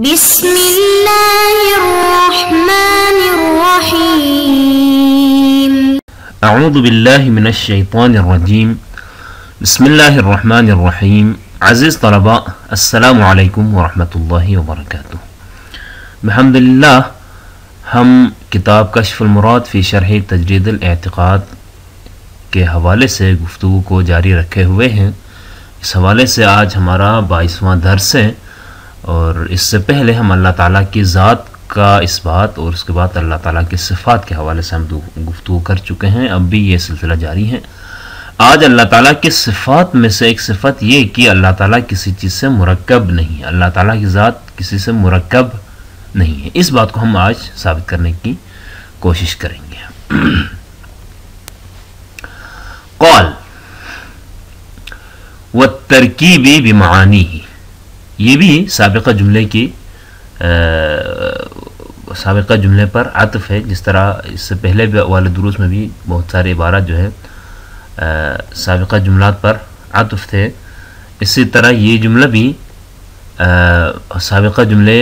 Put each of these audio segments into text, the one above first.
بسم اللہ الرحمن الرحیم اعوذ باللہ من الشیطان الرجیم بسم اللہ الرحمن الرحیم عزیز طلباء السلام علیکم ورحمۃ اللہ وبرکاتہ الحمدللہ ہم کتاب کشف المراد فی شرح تجرید الاعتقاد کے حوالے سے گفتگو کو جاری رکھے ہوئے ہیں۔ اس حوالے سے آج ہمارا 22واں درس ہے اور اس سے پہلے ہم اللہ تعالیٰ کی ذات کا اس بات اور اس کے بعد اللہ تعالیٰ کی صفات کے حوالے سے ہم گفتگو کر چکے ہیں، اب بھی یہ سلسلہ جاری ہے۔ آج اللہ تعالیٰ کی صفات میں سے ایک صفت یہ کہ اللہ تعالیٰ کسی چیز سے مرکب نہیں ہے، اللہ تعالیٰ کی ذات کسی سے مرکب نہیں ہے۔ اس بات کو ہم آج ثابت کرنے کی کوشش کریں گے۔ قال والترکیب بمعانیہ، یہ بھی سابقہ جملے پر عطف ہے، جس طرح اس سے پہلے والے دروس میں بھی بہت سارے عبارات جو ہے سابقہ جملات پر عطف تھے، اسی طرح یہ جملہ بھی سابقہ جملے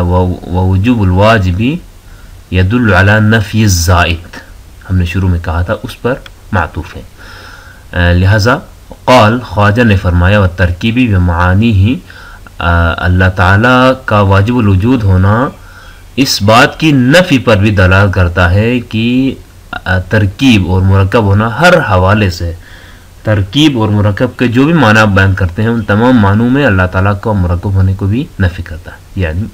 ووجوب الواجب يدل على نفی الزائد ہم نے شروع میں کہا تھا، اس پر معطوف ہے۔ لہذا قال خواجہ نے فرمایا والترکیبی بمعانی ہی، اللہ تعالیٰ کا واجب الوجود ہونا اس بات کی نفی پر بھی دلالت کرتا ہے کہ ترکیب اور مرکب ہونا ہر حوالے سے، ترکیب اور مرکب کے جو بھی معنی آپ بیان کرتے ہیں ان تمام معنوں میں اللہ تعالیٰ کا مرکب ہونے کو بھی نفی کرتا ہے، یعنی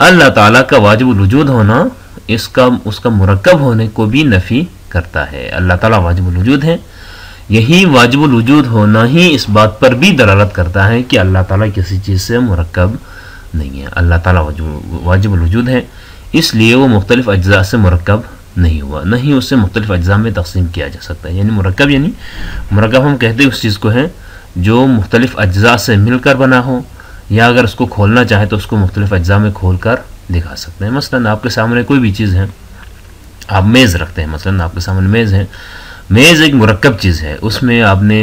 اللہ تعالیٰ کا واجب الوجود ہونا اس کا مرکب ہونے کو بھی نفی کرتا ہے۔ اللہ تعالیٰ واجب الوجود ہے، یہی واجب الوجود ہونا ہی اس بات پر بھی دلالت کرتا ہے کہ اللہ تعالیٰ کسی چیز سے مرکب نہیں ہے۔ اللہ تعالیٰ واجب الوجود ہے، اس لیے وہ مختلف اجزاء سے مرکب نہیں ہوا، نہ ہی اسے مختلف اجزاء میں تقسیم کیا جا سکتا ہے۔ یعنی مرکب ہم کہتے ہیں اس چیز کو ہے جو مختلف اجزاء سے مل کر بنا ہو، یا اگر اس کو کھولنا چاہے تو اس کو مختلف اجزاء میں کھول کر دکھا سکتے ہیں۔ مثلا آپ کے سامنے کوئی بھی چیز ہے، آپ میز رکھتے ہیں، مثلا آپ کے سامنے میز ہے، میز ایک مرکب چیز ہے، اس میں آپ نے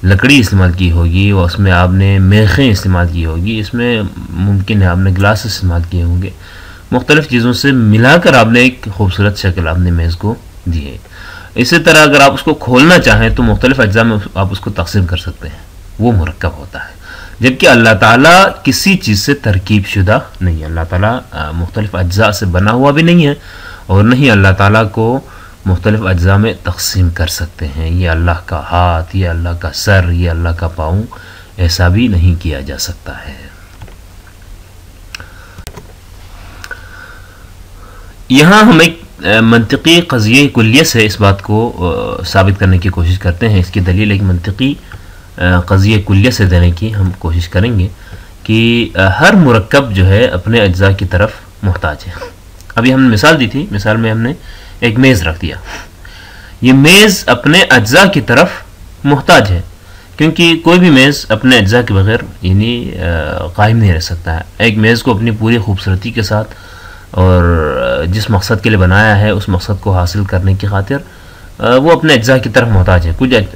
لکڑی استعمال کی ہوگی اور اس میں آپ نے میخیں استعمال کی ہوگی، اس میں ممکن ہے آپ نے گلاس استعمال کیے ہوں گے، مختلف چیزوں سے ملا کر آپ نے ایک خوبصورت شکل آپ نے میز کو دی ہے۔ اسی طرح اگر آپ اس کو کھولنا چاہیں تو مختلف اجزاء میں آپ اس کو تقسیم کر سکتے ہیں، وہ مرکب ہوتا ہے۔ جبکہ اللہ تعالیٰ کسی چیز سے ترکیب شدہ نہیں ہے، اللہ تعالیٰ مختلف اجزاء سے بنا ہوا بھی نہیں ہے اور نہ ہی اللہ تعالیٰ کو مختلف اجزاء میں تقسیم کر سکتے ہیں۔ یہ اللہ کا ہاتھ، یہ اللہ کا سر، یہ اللہ کا پاؤں، ایسا بھی نہیں کیا جا سکتا ہے۔ یہاں ہم ایک منطقی قضیہ کلیہ سے اس بات کو ثابت کرنے کی کوشش کرتے ہیں، اس کی دلیل ایک منطقی قضیہ کلیہ سے دینے کی ہم کوشش کریں گے کہ ہر مرکب جو ہے اپنے اجزاء کی طرف محتاج ہے۔ ابھی ہم نے مثال دی تھی، مثال میں ہم نے ایک میز رکھ دیا، یہ میز اپنے اجزاء کی طرف محتاج ہے، کیونکہ کوئی بھی میز اپنے اجزاء کے بغیر یعنی قائم نہیں رہ سکتا ہے۔ ایک میز کو اپنی پوری خوبصورتی کے ساتھ اور جس مقصد کے لیے بنایا ہے اس مقصد کو حاصل کرنے کی خاطر وہ اپنے اجزاء کی طرف محتاج ہے۔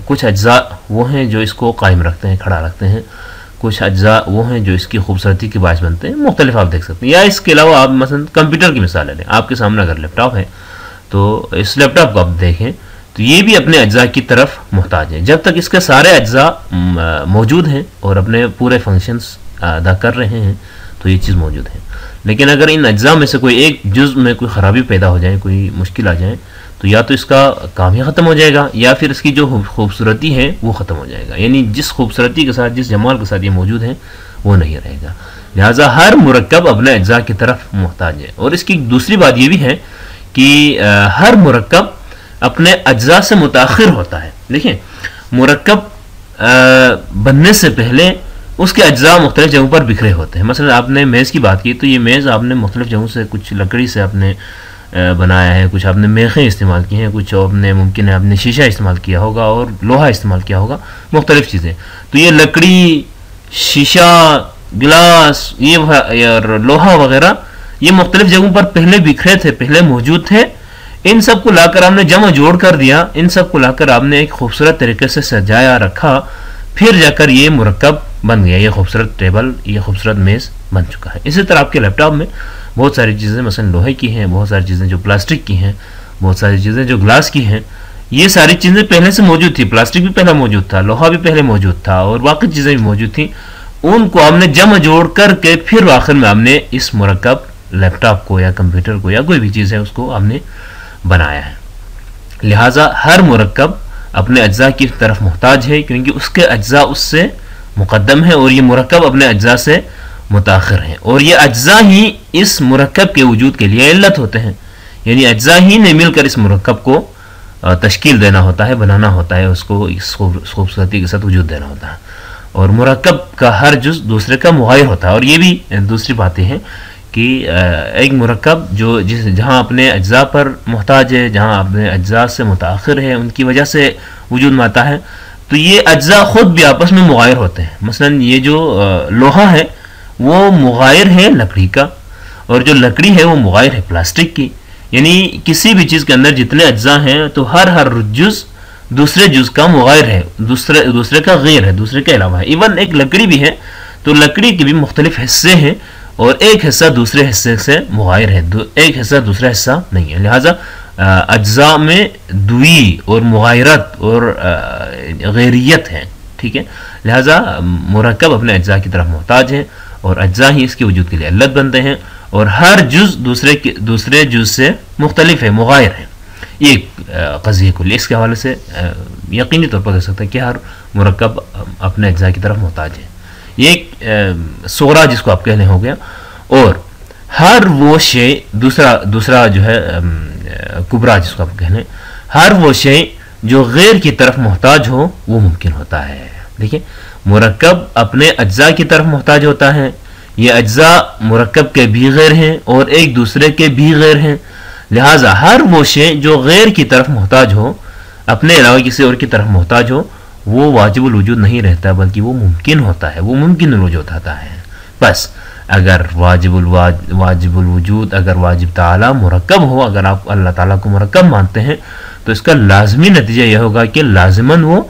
کچھ اجزاء وہ ہیں جو اس کو قائم رکھتے ہیں، کھڑا رکھتے ہیں، کچھ اجزاء وہ ہیں جو اس کی خوبصورتی کے باعث بنتے ہیں، مختلف آپ دیکھ سکتے ہیں۔ یا اس کے علاوہ آپ مثلا کمپیوٹر کی مثال لیں، آپ کے سامنے اگر لیپ ٹاپ ہے تو اس لیپ ٹاپ کو آپ دیکھیں تو یہ بھی اپنے اجزاء کی طرف محتاج ہے۔ جب تک اس کے سارے اجزاء موجود ہیں اور اپنے پورے فنکشنز ادا کر رہے ہیں تو یہ چیز موجود ہے، لیکن اگر ان اجزاء میں سے کوئی ایک جزء میں کوئی خرابی پیدا ہو جائے، کوئی مشکل آ جائے تو یا تو اس کا کام ہی ختم ہو جائے گا یا پھر اس کی جو خوبصورتی ہے وہ ختم ہو جائے گا، یعنی جس خوبصورتی کے ساتھ، جس جمال کے ساتھ یہ موجود ہے وہ نہیں رہے گا۔ لہٰذا ہر مرکب اپنے اجزاء کی طرف محتاج ہے۔ اور اس کی دوسری بات یہ بھی ہے کہ ہر مرکب اپنے اجزاء سے متاخر ہوتا ہے۔ دیکھیں، مرکب بننے سے پہلے اس کے اجزاء مختلف جگہوں پر بکھرے ہوتے ہیں۔ مثلا آپ نے میز کی بات کی تو یہ میز آپ نے مختلف جگہوں سے، کچھ لکڑی سے آپ نے بنایا ہے، کچھ آپ نے میخیں استعمال کی ہیں، کچھ آپ نے ممکن ہے آپ نے شیشہ استعمال کیا ہوگا اور لوہا استعمال کیا ہوگا، مختلف چیزیں۔ تو یہ لکڑی، شیشہ، گلاس، یہ لوہا وغیرہ یہ مختلف جگہوں پر پہلے بکھرے تھے، پہلے موجود تھے، ان سب کو لا کر آپ نے جمع جوڑ کر دیا، ان سب کو لا کر آپ نے ایک خوبصورت طریقے سے سجایا رکھا، پھر جا کر یہ مرکب بن گیا، یہ خوبصورت ٹیبل، یہ خوبصورت میز بن چکا ہے. اسی طرح آپ کے لیپ ٹاپ میں بہت ساری چیزیں مثلا لوہے کی ہیں, بہت ساری چیزیں جو پلاسٹک کی ہیں, بہت ساری چیزیں جو گلاس کی ہیں. یہ ساری چیزیں پہلے سے موجود تھی, پلاسٹک بھی پہلے موجود تھا, لوہا بھی پہلے موجود تھا, اور باقی چیزیں بھی موجود تھیں. ان کو ہم نے جمع جوڑ کر کے پھر آخر میں ہم نے اس مرکب لیپ ٹاپ کو یا کمپیوٹر کو یا کوئی بھی چیز ہے اس کو ہم نے بنایا ہے. لہٰذا ہر مرکب اپنے اجزاء کی طرف محتاج ہے, کیونکہ اس کے اجزاء اس سے مقدم ہیں اور یہ مرکب اپنے اجزاء سے متاخر ہیں, اور یہ اجزاء ہی اس مرکب کے وجود کے لیے علت ہوتے ہیں. یعنی اجزاء ہی نے مل کر اس مرکب کو تشکیل دینا ہوتا ہے, بنانا ہوتا ہے, اس کو اس خوبصورتی کے ساتھ وجود دینا ہوتا ہے. اور مرکب کا ہر جز دوسرے کا مغایر ہوتا ہے. اور یہ بھی دوسری باتیں ہیں کہ ایک مرکب جو جہاں اپنے اجزاء پر محتاج ہے, جہاں اپنے اجزاء سے متاخر ہے, ان کی وجہ سے وجود میں آتا ہے, تو یہ اجزاء خود بھی آپس میں مغایر ہوتے ہیں. مثلا یہ جو لوہا ہے وہ مغایر ہے لکڑی کا, اور جو لکڑی ہے وہ مغایر ہے پلاسٹک کی. یعنی کسی بھی چیز کے اندر جتنے اجزاء ہیں تو ہر جز دوسرے جز کا مغایر ہے, دوسرے کا غیر ہے, دوسرے کے علاوہ ہے. ایون ایک لکڑی بھی ہے تو لکڑی کے بھی مختلف حصے ہیں, اور ایک حصہ دوسرے حصے سے مغایر ہے, ایک حصہ دوسرا حصہ نہیں ہے. لہٰذا اجزاء میں دوئی اور مغایرت اور غیریت ہے. ٹھیک ہے, لہٰذا مرکب اپنے اجزاء کی طرف محتاج ہے, اور اجزاء ہی اس کے وجود کے لیے علت بنتے ہیں, اور ہر جز دوسرے جز سے مختلف ہے, مغایر ہے. یہ قضیہ کلی اس کے حوالے سے یقینی طور پر کہہ سکتا ہے کہ ہر مرکب اپنے اجزاء کی طرف محتاج ہے. یہ ایک صغرا جس کو آپ کہنے ہو گیا. اور ہر وہ شے دوسرا جو ہے کبرا جس کو آپ کہنے, ہر وہ شے جو غیر کی طرف محتاج ہو وہ ممکن ہوتا ہے. دیکھیں, مرکب اپنے اجزاء کی طرف محتاج ہوتا ہے, یہ اجزاء مرکب کے بھی غیر ہیں اور ایک دوسرے کے بھی غیر ہیں. لہٰذا ہر وہ شے جو غیر کی طرف محتاج ہو, اپنے علاوہ کسی اور کی طرف محتاج ہو, وہ واجب الوجود نہیں رہتا بلکہ وہ ممکن ہوتا ہے, وہ ممکن الوجود ہوتا ہے. بس اگر واجب الوجود اگر واجب تعالی مرکب ہو, اگر آپ اللہ تعالیٰ کو مرکب مانتے ہیں, تو اس کا لازمی نتیجہ یہ ہوگا کہ لازماً وہ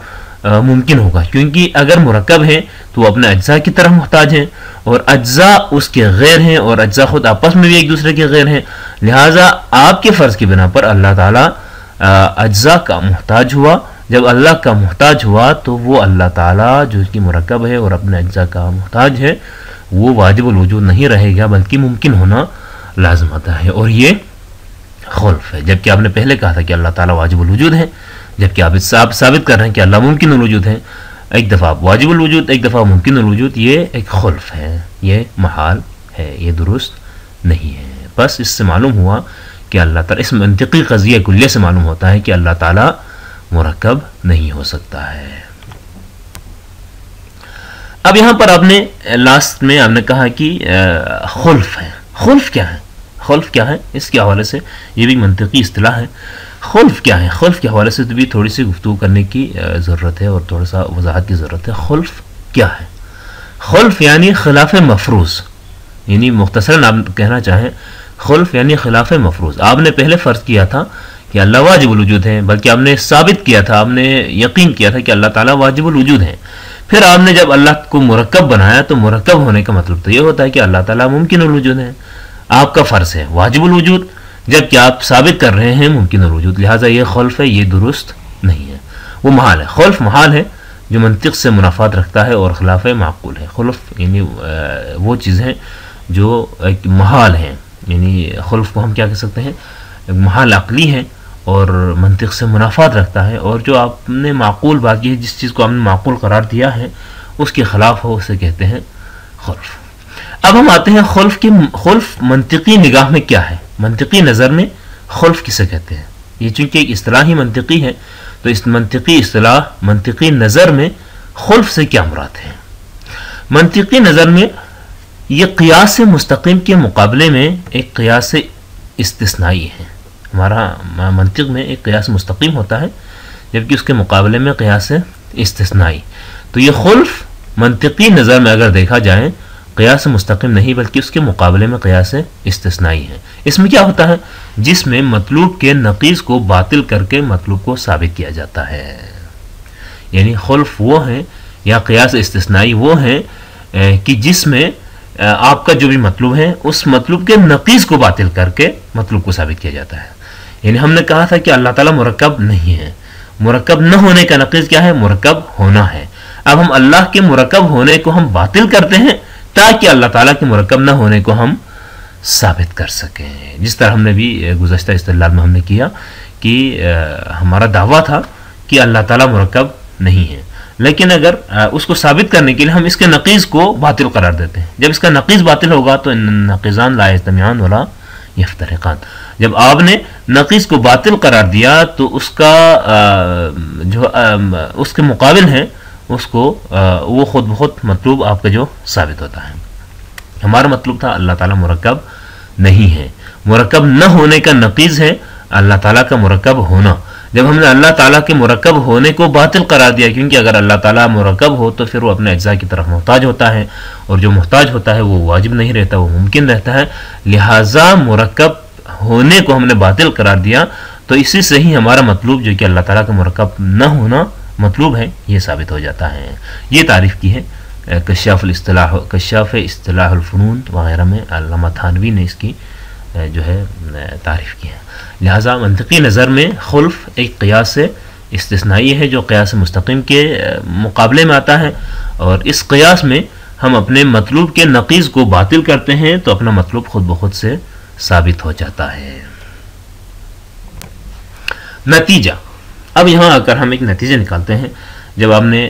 ممکن ہوگا. کیونکہ اگر مرکب ہے تو وہ اپنے اجزاء کی طرف محتاج ہیں, اور اجزاء اس کے غیر ہیں, اور اجزاء خود آپس میں بھی ایک دوسرے کے غیر ہیں. لہٰذا آپ کے فرض کی بنا پر اللہ تعالیٰ اجزاء کا محتاج ہوا. جب اللہ کا محتاج ہوا تو وہ اللہ تعالیٰ جو اس کی مرکب ہے اور اپنے اجزاء کا محتاج ہے, وہ واجب الوجود نہیں رہے گا بلکہ ممکن ہونا لازم آتا ہے. اور یہ خلف ہے. جبکہ آپ نے پہلے کہا تھا کہ اللہ تعالیٰ واجب الوجود ہے, جبکہ آپ ثابت کر رہے ہیں کہ اللہ ممکن الوجود ہے. ایک دفعہ واجب الوجود, ایک دفعہ ممکن الوجود. یہ ایک خلف ہے, یہ محال ہے, یہ درست نہیں ہے. بس اس سے معلوم ہوا کہ اللہ تعالیٰ, اس منطقی قضیہ کلیہ سے معلوم ہوتا ہے کہ اللہ تعالیٰ مرکب نہیں ہو سکتا ہے. اب یہاں پر آپ نے لاسٹ میں آپ نے کہا کہ خلف ہے. خلف کیا ہے؟ خلف کیا ہے اس کے حوالے سے یہ بھی منطقی اصطلاح ہے. خلف کیا ہے؟ خلف کے حوالے سے بھی تھوڑی سی گفتگو کرنے کی ضرورت ہے اور تھوڑا سا وضاحت کی ضرورت ہے. خلف کیا ہے؟ خلف یعنی خلاف مفروض. یعنی مختصراً آپ کہنا چاہیں خلف یعنی خلاف مفروض. آپ نے پہلے فرض کیا تھا کہ اللہ واجب الوجود ہے, بلکہ آپ نے ثابت کیا تھا, آپ نے یقین کیا تھا کہ اللہ تعالیٰ واجب الوجود ہے. پھر آپ نے جب اللہ کو مرکب بنایا تو مرکب ہونے کا مطلب تو یہ ہوتا ہے کہ اللہ تعالیٰ ممکن الوجود ہے. آپ کا فرض ہے واجب الوجود, جبکہ آپ ثابت کر رہے ہیں ممکن الوجود. لہٰذا یہ خلف ہے, یہ درست نہیں ہے, وہ محال ہے. خلف محال ہے جو منطق سے منافات رکھتا ہے, اور خلاف معقول ہے. خلف یعنی وہ چیز ہے جو ایک محال ہے. یعنی خلف کو ہم کیا کہہ سکتے ہیں, محال عقلی ہے اور منطق سے منافات رکھتا ہے, اور جو آپ نے معقول بات کی ہے, جس چیز کو آپ نے معقول قرار دیا ہے اس کے خلاف ہو, اسے کہتے ہیں خلف. اب ہم آتے ہیں خلف کی. خلف منطقی نگاہ میں کیا ہے, منطقی نظر میں خلف کسے کہتے ہیں. یہ چونکہ ایک اصطلاحی منطقی ہے, تو اس منطقی اصطلاح منطقی نظر میں خلف سے کیا مراد ہے. منطقی نظر میں یہ قیاس مستقیم کے مقابلے میں ایک قیاس استثنائی ہے. ہمارا منطق میں ایک قیاس مستقیم ہوتا ہے, جبکہ اس کے مقابلے میں قیاس استثنائی. تو یہ خلف منطقی نظر میں اگر دیکھا جائے قیاس مستقیم نہیں, بلکہ اس کے مقابلے میں قیاس استثنائی ہے. اس میں کیا ہوتا ہے, جس میں مطلوب کے نقیض کو باطل کر کے مطلوب کو ثابت کیا جاتا ہے. یعنی خلف وہ ہیں یا قیاس استثنائی وہ ہیں کہ جس میں آپ کا جو بھی مطلوب ہے اس مطلوب کے نقیض کو باطل کر کے مطلوب کو ثابت کیا جاتا ہے. یعنی ہم نے کہا تھا کہ اللہ تعالیٰ مرکب نہیں ہے. مرکب نہ ہونے کا نقیض کیا ہے؟ مرکب ہونا ہے. اب ہم اللہ کے مرکب ہونے کو ہم باطل کرتے ہیں تاکہ اللہ تعالیٰ کے مرکب نہ ہونے کو ہم ثابت کر سکیں. جس طرح ہم نے بھی گزشتہ استدلال میں ہم نے کیا کہ ہمارا دعویٰ تھا کہ اللہ تعالیٰ مرکب نہیں ہے، لیکن اگر اس کو ثابت کرنے کے لیے ہم اس کے نقیض کو باطل قرار دیتے ہیں. جب اس کا نقیض باطل ہوگا تو نقیضان لا یجتمعان ولا یفترقان. جب آپ نے نقیض کو باطل قرار دیا تو اس کا جو اس کے مقابل ہے اس کو وہ خود بخود مطلوب آپ کا جو ثابت ہوتا ہے. ہمارا مطلوب تھا اللہ تعالیٰ مرکب نہیں ہے. مرکب نہ ہونے کا نقیض ہے اللہ تعالیٰ کا مرکب ہونا. جب ہم نے اللہ تعالیٰ کے مرکب ہونے کو باطل قرار دیا، کیونکہ اگر اللہ تعالیٰ مرکب ہو تو پھر وہ اپنے اجزاء کی طرف محتاج ہوتا ہے، اور جو محتاج ہوتا ہے وہ واجب نہیں رہتا، وہ ممکن رہتا ہے. لہٰذا مرکب ہونے کو ہم نے باطل قرار دیا تو اسی سے ہی ہمارا مطلوب جو کہ اللہ تعالیٰ کا مرکب نہ ہونا مطلوب ہے یہ ثابت ہو جاتا ہے. یہ تعریف کی ہے کشاف اصطلاح الفنون وغیرہ میں علامہ تھانوی نے اس کی جو ہے تعریف کی ہے. لہٰذا منطقی نظر میں خلف ایک قیاس استثنائی ہے جو قیاس مستقیم کے مقابلے میں آتا ہے، اور اس قیاس میں ہم اپنے مطلوب کے نقیض کو باطل کرتے ہیں تو اپنا مطلوب خود بخود سے ثابت ہو جاتا ہے. نتیجہ، اب یہاں آ کر ہم ایک نتیجہ نکالتے ہیں. جب آپ نے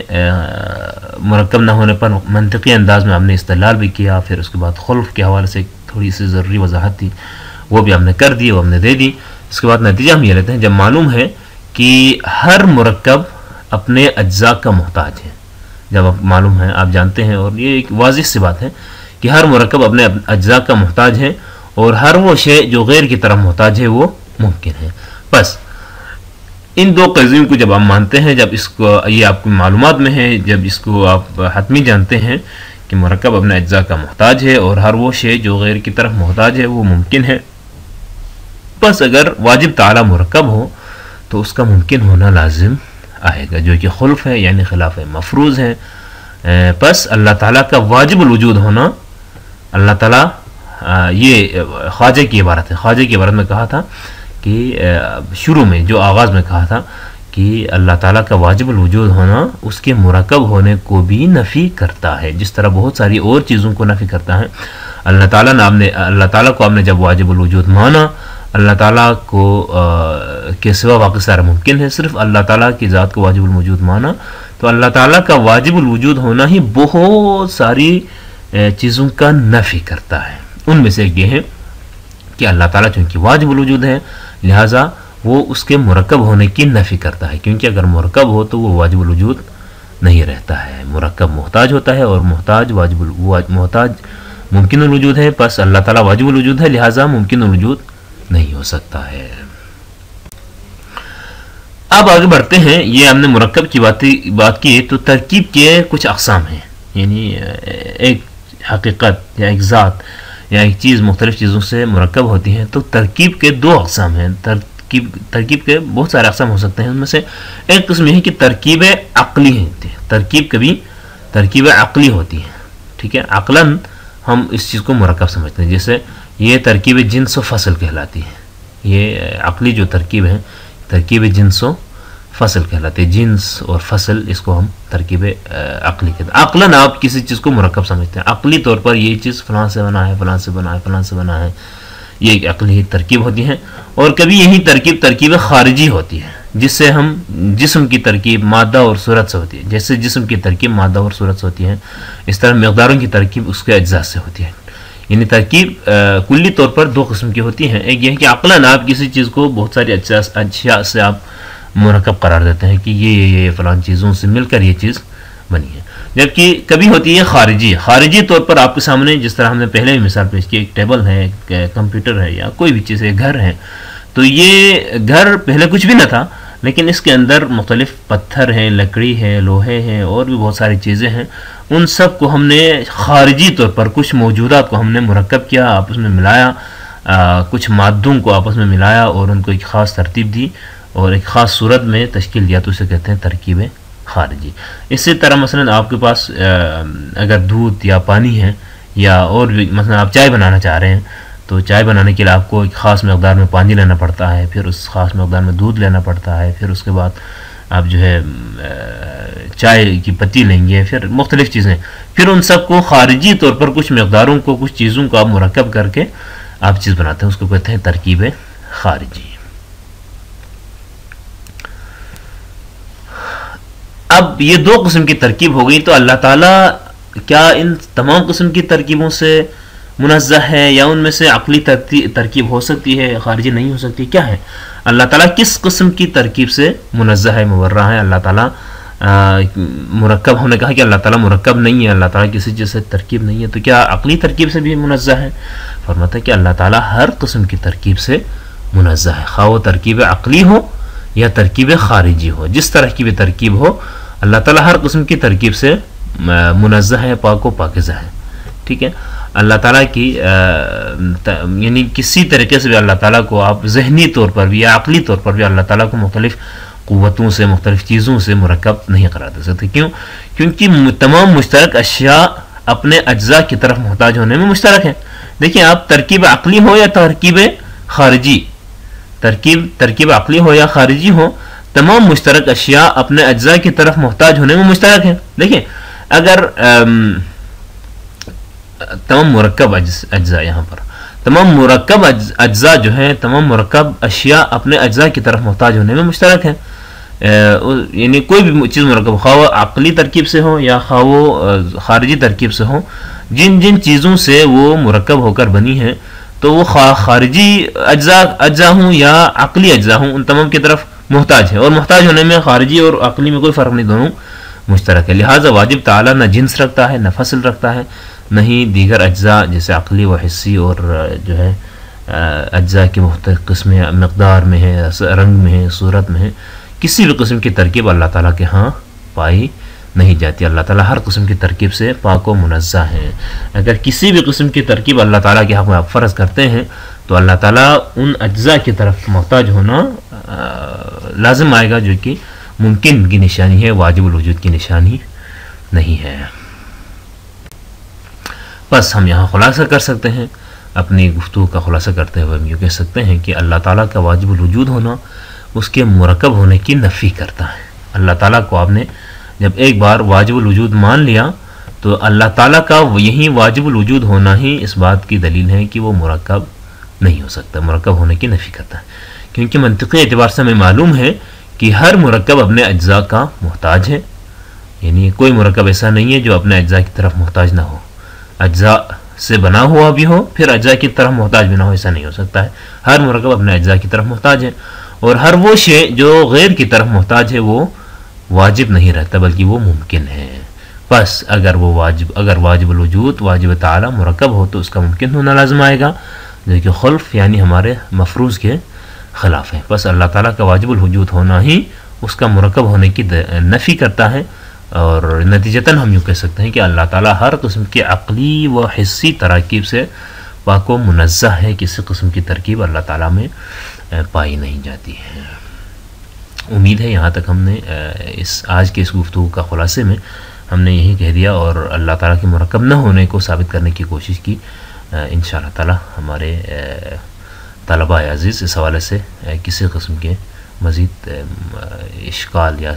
مرکب نہ ہونے پر منطقی انداز میں آپ نے استدلال بھی کیا، پھر اس کے بعد خلف کے حوالے سے تھوڑی سی ضروری وضاحت تھی، وہ بھی ہم نے کر دی، وہ ہم نے دے دی. اس کے بعد نتیجہ ہم یہ لیتے ہیں، جب معلوم ہے کہ ہر مرکب اپنے اجزاء کا محتاج ہے. جب معلوم ہے، آپ جانتے ہیں، اور یہ ایک واضح سی بات ہے کہ ہر مرکب اپنے اجزاء کا محتاج ہے، اور ہر وہ شے جو غیر کی طرف محتاج ہے وہ ممکن ہے. بس ان دو قضیوں کو جب آپ مانتے ہیں، جب اس کو یہ آپ کی معلومات میں ہے، جب اس کو آپ حتمی جانتے ہیں کہ مرکب اپنے اجزاء کا محتاج ہے اور ہر وہ شے جو غیر کی طرف محتاج ہے وہ ممکن ہے، بس اگر واجب تعالی مرکب ہو تو اس کا ممکن ہونا لازم آئے گا، جو کہ خلف ہے یعنی خلاف مفروض ہے. بس اللہ تعالیٰ کا واجب الوجود ہونا، اللہ تعالیٰ یہ خواجہ کی عبارت ہے. خواجہ کی عبارت میں کہا تھا کہ شروع میں جو آغاز میں کہا تھا کہ اللہ تعالیٰ کا واجب الوجود ہونا اس کے مرکب ہونے کو بھی نفی کرتا ہے، جس طرح بہت ساری اور چیزوں کو نفی کرتا ہے. اللہ تعالیٰ کو آپ نے جب واجب الوجود مانا، اللہ تعالیٰ کو کے سوا باقی سارا ممکن ہے، صرف اللہ تعالیٰ کی ذات کو واجب الوجود مانا تو اللہ تعالیٰ کا واجب الوجود ہونا ہی بہت ساری چیزوں کا نفی کرتا ہے. ان میں سے ایک یہ ہے کہ اللہ تعالیٰ چونکہ واجب الوجود ہے لہٰذا وہ اس کے مرکب ہونے کی نفی کرتا ہے، کیونکہ اگر مرکب ہو تو وہ واجب الوجود نہیں رہتا ہے. مرکب محتاج ہوتا ہے اور محتاج ممکن الوجود ہے، پس اللہ تعالیٰ واجب الوجود ہے لہٰذا ممکن الوجود نہیں ہو سکتا ہے. اب آگے بڑھتے ہیں. یہ ہم نے مرکب کی بات کی تو ترکیب کے کچھ اقسام ہیں. یعنی ایک حقیقت یا ایک ذات یا ایک چیز مختلف چیزوں سے مرکب ہوتی ہے تو ترکیب کے دو اقسام ہیں. ترکیب کے بہت سارے اقسام ہو سکتے ہیں. ان میں سے ایک قسم یہ ہے کہ ترکیب عقلی ہوتی ہے. ترکیب کبھی ترکیب عقلی ہوتی ہے، ٹھیک ہے. عقلاً ہم اس چیز کو مرکب سمجھتے ہیں. جیسے یہ ترکیب جنس و فصل کہلاتی ہے. یہ عقلی جو ترکیب ہے ترکیب جنس و فصل کہلاتی ہے. جنس اور فصل اس کو ہم ترکیب عقلی کہتے ہیں. عقلاً آپ کسی چیز کو مرکب سمجھتے ہیں. عقلی طور پر یہ چیز فلاں سے بنا ہے، فلاں سے بنا ہے، فلاں سے بنا ہے. یہ ایک عقلی ترکیب ہوتی ہے. اور کبھی یہی ترکیب خارجی ہوتی ہے، جس سے ہم جسم کی ترکیب مادہ اور صورت سے ہوتی ہے. جیسے جسم کی ترکیب مادہ اور صورت سے ہوتی ہے، اس طرح مقداروں کی ترکیب اس کے اجزاء سے ہوتی ہے. یعنی ترکیب کلی طور پر دو قسم کی ہوتی ہیں. ایک یہ ہے کہ عقلاً آپ کسی چیز کو بہت ساری اشیاء سے آپ مرکب قرار دیتے ہیں کہ یہ فلان چیزوں سے مل کر یہ چیز بنی ہے. جبکہ کبھی ہوتی ہے خارجی طور پر آپ کے سامنے، جس طرح ہم نے پہلے بھی مثال پیش کی، ایک ٹیبل ہے، ایک کمپیوٹر ہے، یا کوئی بھی چیز ہے، گھر ہے. تو یہ گھر پہلے کچھ بھی نہ تھا، لیکن اس کے اندر مختلف پتھر ہیں، لکڑی ہے، لوہے ہیں، اور بھی بہت ساری چیزیں ہیں. ان سب کو ہم نے خارجی طور پر کچھ موجودات کو ہم نے مرکب کیا، آپس میں ملایا، کچھ مادوں کو آپس میں ملایا اور ان کو ایک خاص ترتیب دی اور ایک خاص صورت میں تشکیل دیا، تو اسے کہتے ہیں ترکیب خارجی. اسی طرح مثلا آپ کے پاس اگر دودھ یا پانی ہے یا اور بھی مثلا آپ چائے بنانا چاہ رہے ہیں تو چائے بنانے کے لیے آپ کو ایک خاص مقدار میں پانی لینا پڑتا ہے، پھر اس خاص مقدار میں دودھ لینا پڑتا ہے، پھر اس کے بعد آپ جو ہے چائے کی پتی لیں گے، پھر مختلف چیزیں، پھر ان سب کو خارجی طور پر کچھ مقداروں کو کچھ چیزوں کو آپ مرکب کر کے آپ چیز بناتے ہیں، اس کو کہتے ہیں ترکیب خارجی۔ اب یہ دو قسم کی ترکیب ہو گئی، تو اللہ تعالیٰ کیا ان تمام قسم کی ترکیبوں سے منزہ ہے، یا ان میں سے عقلی ترکیب ہو سکتی ہے خارجی نہیں ہو سکتی؟ کیا ہے اللہ تعالیٰ کس قسم کی ترکیب سے منزہ ہے، مبرہ ہے؟ اللہ تعالیٰ مرکب، ہم نے کہا کہ اللہ تعالیٰ مرکب نہیں ہے، اللہ تعالیٰ کسی چیز سے ترکیب نہیں ہے، تو کیا عقلی ترکیب سے بھی منزہ ہے؟ فرماتا ہے کہ اللہ تعالیٰ ہر قسم کی ترکیب سے منزہ ہے، خواہ وہ ترکیب عقلی ہو یا ترکیب خارجی ہو، جس طرح کی بھی ترکیب ہو اللہ تعالیٰ ہر قسم کی ترکیب سے منزہ ہے، پاک و پاکیزہ ہے۔ ٹھیک ہے، اللہ تعالیٰ کی یعنی کسی طریقے سے بھی اللہ تعالیٰ کو آپ ذہنی طور پر بھی یا عقلی طور پر بھی اللہ تعالیٰ کو مختلف قوتوں سے، مختلف چیزوں سے مرکب نہیں قرار دے سکتے۔ کیوں؟ کیونکہ تمام مشترک اشیاء اپنے اجزاء کی طرف محتاج ہونے میں مشترک ہیں۔ دیکھیں، آپ ترکیب عقلی ہو یا ترکیب خارجی، ترکیب عقلی ہو یا خارجی ہو، تمام مشترک اشیاء اپنے اجزاء کی طرف محتاج ہونے میں مشترک ہیں۔ دیکھیں، اگر تمام مرکب اجزاء، یہاں پر تمام مرکب اجزاء جو ہیں، تمام مرکب اشیاء اپنے اجزاء کی طرف محتاج ہونے میں مشترک ہیں، یعنی کوئی بھی چیز مرکب، خواہ وہ عقلی ترکیب سے ہو یا خواہ وہ خارجی ترکیب سے ہو، جن چیزوں سے وہ مرکب ہو کر بنی ہیں، تو وہ خارجی اجزاء ہوں یا عقلی اجزاء ہوں، ان تمام کی طرف محتاج ہے، اور محتاج ہونے میں خارجی اور عقلی میں کوئی فرق نہیں، دونوں مشترک ہے۔ لہٰذا واجب تعالیٰ نہ جنس رکھتا ہے، نہ فصل رکھتا ہے، نہ ہی دیگر اجزاء جیسے عقلی و حسی اور جو ہے اجزاء کی مختلف قسمیں مقدار میں ہے، رنگ میں ہے، صورت میں ہے، کسی بھی قسم کی ترکیب اللہ تعالیٰ کے ہاں پائی نہیں جاتی۔ اللہ تعالیٰ ہر قسم کی ترکیب سے پاک و منزہ ہیں۔ اگر کسی بھی قسم کی ترکیب اللہ تعالیٰ کے حق میں آپ فرض کرتے ہیں تو اللہ تعالیٰ ان اجزاء کی طرف محتاج ہونا لازم آئے گا، جو کہ ممکن کی نشانی ہے، واجب الوجود کی نشانی نہیں ہے۔ بس ہم یہاں خلاصہ کر سکتے ہیں، اپنی گفتگو کا خلاصہ کرتے ہوئے ہم یہ کہہ سکتے ہیں کہ اللہ تعالیٰ کا واجب الوجود ہونا اس کے مرکب ہونے کی نفی کرتا ہے۔ اللہ تعالیٰ کو آپ نے جب ایک بار واجب الوجود مان لیا تو اللہ تعالیٰ کا یہی واجب الوجود ہونا ہی اس بات کی دلیل ہے کہ وہ مرکب نہیں ہو سکتا، مرکب ہونے کی نفی کرتا ہے، کیونکہ منطقی اعتبار سے ہمیں معلوم ہے کہ ہر مرکب اپنے اجزاء کا محتاج ہے، یعنی کوئی مرکب ایسا نہیں ہے جو اپنے اجزاء کی طرف محتاج نہ ہو، اجزاء سے بنا ہوا بھی ہو پھر اجزاء کی طرف محتاج بھی نہ ہو، ایسا نہیں ہو سکتا ہے۔ ہر مرکب اپنے اجزاء کی طرف محتاج ہے، اور ہر وہ شے جو غیر کی طرف محتاج ہے وہ واجب نہیں رہتا بلکہ وہ ممکن ہے۔ بس اگر واجب الوجود واجب تعالی مرکب ہو تو اس کا ممکن ہونا لازم آئے گا، جو کہ خلف یعنی ہمارے مفروض کے خلاف ہے۔ بس اللہ تعالیٰ کا واجب الوجود ہونا ہی اس کا مرکب ہونے کی نفی کرتا ہے، اور نتیجتاً ہم یوں کہہ سکتے ہیں کہ اللہ تعالیٰ ہر قسم کی عقلی و حسی تراکیب سے پاک و منزہ ہے، کسی قسم کی ترکیب اللہ تعالیٰ میں پائی نہیں جاتی ہے۔ امید ہے یہاں تک ہم نے آج کے اس گفتگو کا خلاصے میں ہم نے یہی کہہ دیا اور اللہ تعالیٰ کے مرکب نہ ہونے کو ثابت کرنے کی کوشش کی۔ انشاءاللہ تعالیٰ ہمارے طلباء عزیز اس حوالے سے کسی قسم کے مزید اشکال یا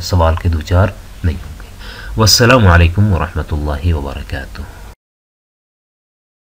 سوال کے دوچار نہیں ہوں گے۔ والسلام علیکم ورحمۃ اللہ وبرکاتہ۔